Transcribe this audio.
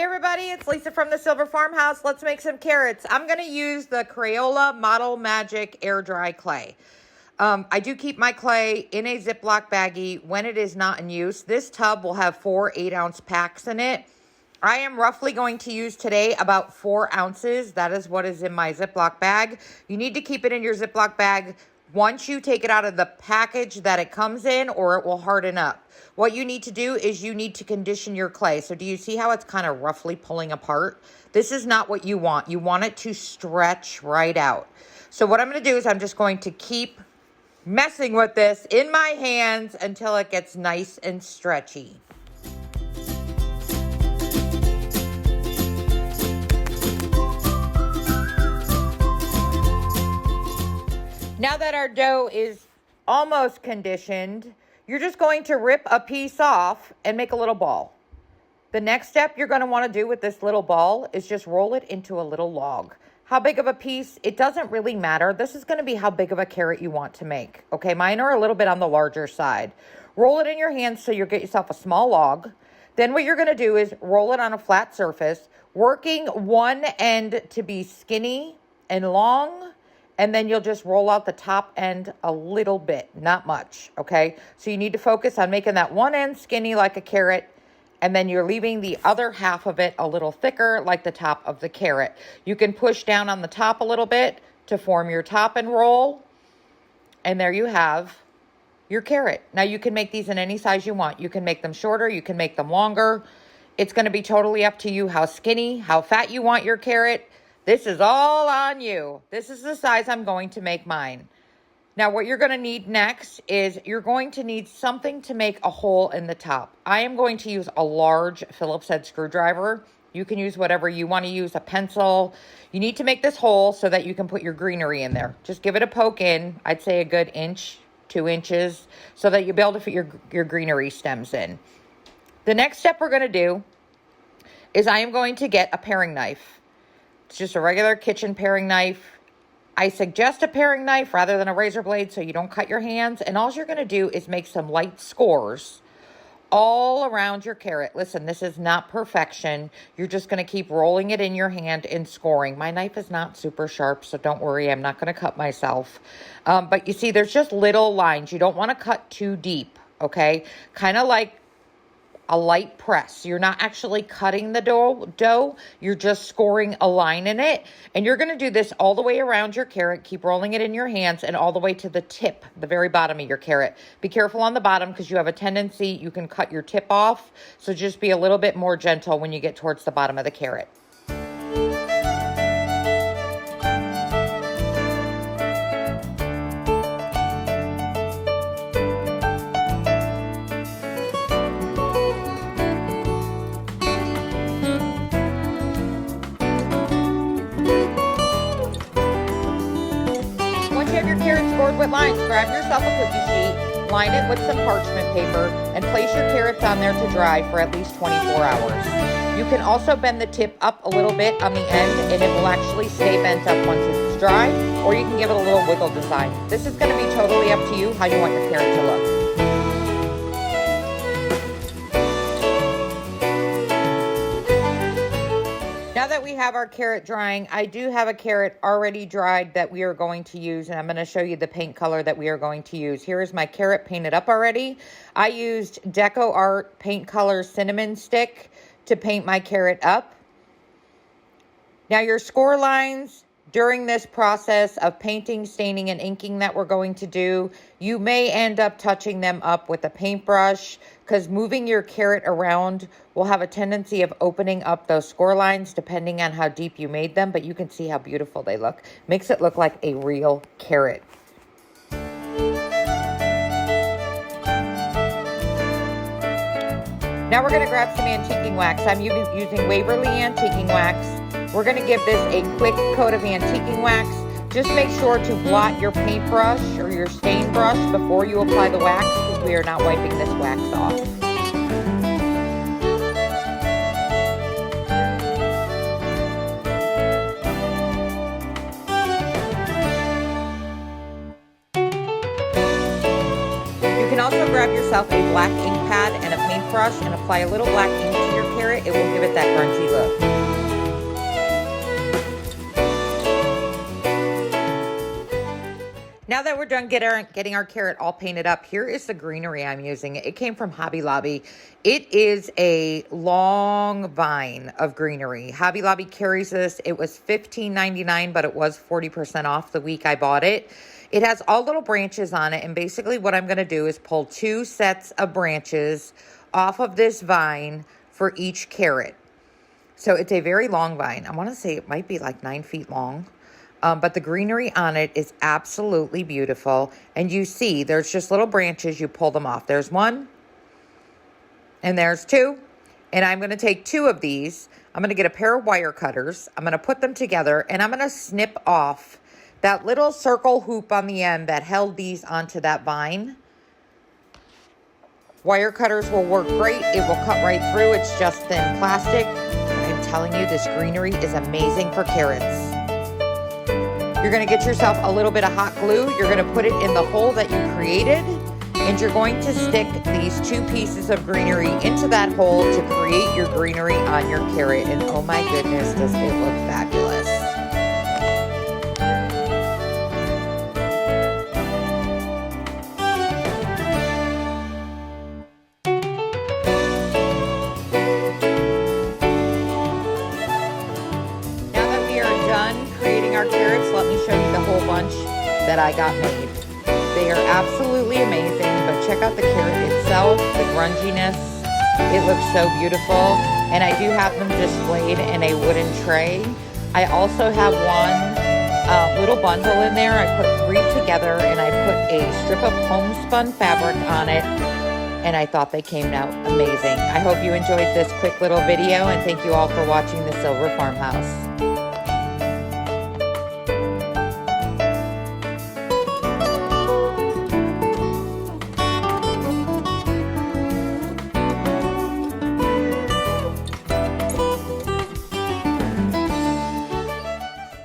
everybody, it's Lisa from the Silver Farmhouse. Let's make some carrots. I'm going to use the Crayola Model Magic Air Dry Clay. I do keep my clay in a Ziploc baggie when it is not in use. This tub will have 4 8-ounce packs in it. I am roughly going to use today about 4 ounces. That is what is in my Ziploc bag. You need to keep it in your Ziploc bag once you take it out of the package that it comes in, or it will harden up. What you need to do is you need to condition your clay. So do you see how it's kind of roughly pulling apart? This is not what you want. You want it to stretch right out. So what I'm going to do is I'm just going to keep messing with this in my hands until it gets nice and stretchy. Now that our dough is almost conditioned, you're just going to rip a piece off and make a little ball. The next step you're going to want to do with this little ball is just roll it into a little log. How big of a piece? It doesn't really matter. This is going to be how big of a carrot you want to make. Okay, mine are a little bit on the larger side. Roll it in your hands so you get yourself a small log. Then what you're going to do is roll it on a flat surface, working one end to be skinny and long. And then you'll just roll out the top end a little bit, not much, okay? So you need to focus on making that one end skinny like a carrot, and then you're leaving the other half of it a little thicker like the top of the carrot. You can push down on the top a little bit to form your top and roll, and there you have your carrot. Now you can make these in any size you want. You can make them shorter, you can make them longer. It's gonna be totally up to you how skinny, how fat you want your carrot. This is all on you. This is the size I'm going to make mine. Now, what you're going to need next is you're going to need something to make a hole in the top. I am going to use a large Phillips head screwdriver. You can use whatever you want to use, a pencil. You need to make this hole so that you can put your greenery in there. Just give it a poke in, I'd say a good inch, 2 inches, so that you'll be able to fit your greenery stems in. The next step we're going to do is I am going to get a paring knife. It's just a regular kitchen paring knife. I suggest a paring knife rather than a razor blade so you don't cut your hands. And all you're going to do is make some light scores all around your carrot. Listen, this is not perfection. You're just going to keep rolling it in your hand and scoring. My knife is not super sharp, so don't worry. I'm not going to cut myself. But you see, there's just little lines. You don't want to cut too deep, okay? Kind of like a light press. You're not actually cutting the dough. You're just scoring a line in it. And you're going to do this all the way around your carrot. Keep rolling it in your hands and all the way to the tip, the very bottom of your carrot. Be careful on the bottom because you have a tendency you can cut your tip off. So just be a little bit more gentle when you get towards the bottom of the carrot. Scored with lines, grab yourself a cookie sheet, line it with some parchment paper, and place your carrots on there to dry for at least 24 hours. You can also bend the tip up a little bit on the end, and it will actually stay bent up once it's dry, or you can give it a little wiggle design. This is going to be totally up to you how you want your carrot to look. Now that we have our carrot drying, I do have a carrot already dried that we are going to use, and I'm going to show you the paint color that we are going to use. Here is my carrot painted up already. I used Deco Art Paint Color Cinnamon Stick to paint my carrot up. Now your score lines during this process of painting, staining, and inking that we're going to do, you may end up touching them up with a paintbrush because moving your carrot around will have a tendency of opening up those score lines depending on how deep you made them, but you can see how beautiful they look. Makes it look like a real carrot. Now we're going to grab some antiquing wax. I'm using Waverly antiquing wax. We're going to give this a quick coat of antiquing wax. Just make sure to blot your paintbrush or your stain brush before you apply the wax because we are not wiping this wax off. You can also grab yourself a black ink pad and a paintbrush and apply a little black ink to your carrot carrot, it will give it that grungy look. Now that we're done getting our carrot all painted up, here is the greenery I'm using. It came from Hobby Lobby. It is a long vine of greenery. Hobby Lobby carries this. It was $15.99, but it was 40% off the week I bought it. It has all little branches on it, and basically what I'm going to do is pull 2 sets of branches off of this vine for each carrot. So it's a very long vine. I want to say it might be like 9 feet long. But the greenery on it is absolutely beautiful. And you see, there's just little branches. You pull them off. There's 1. And there's 2. And I'm going to take 2 of these. I'm going to get a pair of wire cutters. I'm going to put them together. And I'm going to snip off that little circle hoop on the end that held these onto that vine. Wire cutters will work great. It will cut right through. It's just thin plastic. I'm telling you, this greenery is amazing for carrots. You're going to get yourself a little bit of hot glue. You're going to put it in the hole that you created. And you're going to stick these 2 pieces of greenery into that hole to create your greenery on your carrot. And oh my goodness, does it look fabulous. Creating our carrots, let me show you the whole bunch that I got made. They are absolutely amazing, but check out the carrot itself, the grunginess. It looks so beautiful, and I do have them displayed in a wooden tray. I also have one little bundle in there. I put 3 together, and I put a strip of homespun fabric on it, and I thought they came out amazing. I hope you enjoyed this quick little video, and thank you all for watching the Silver Farmhouse.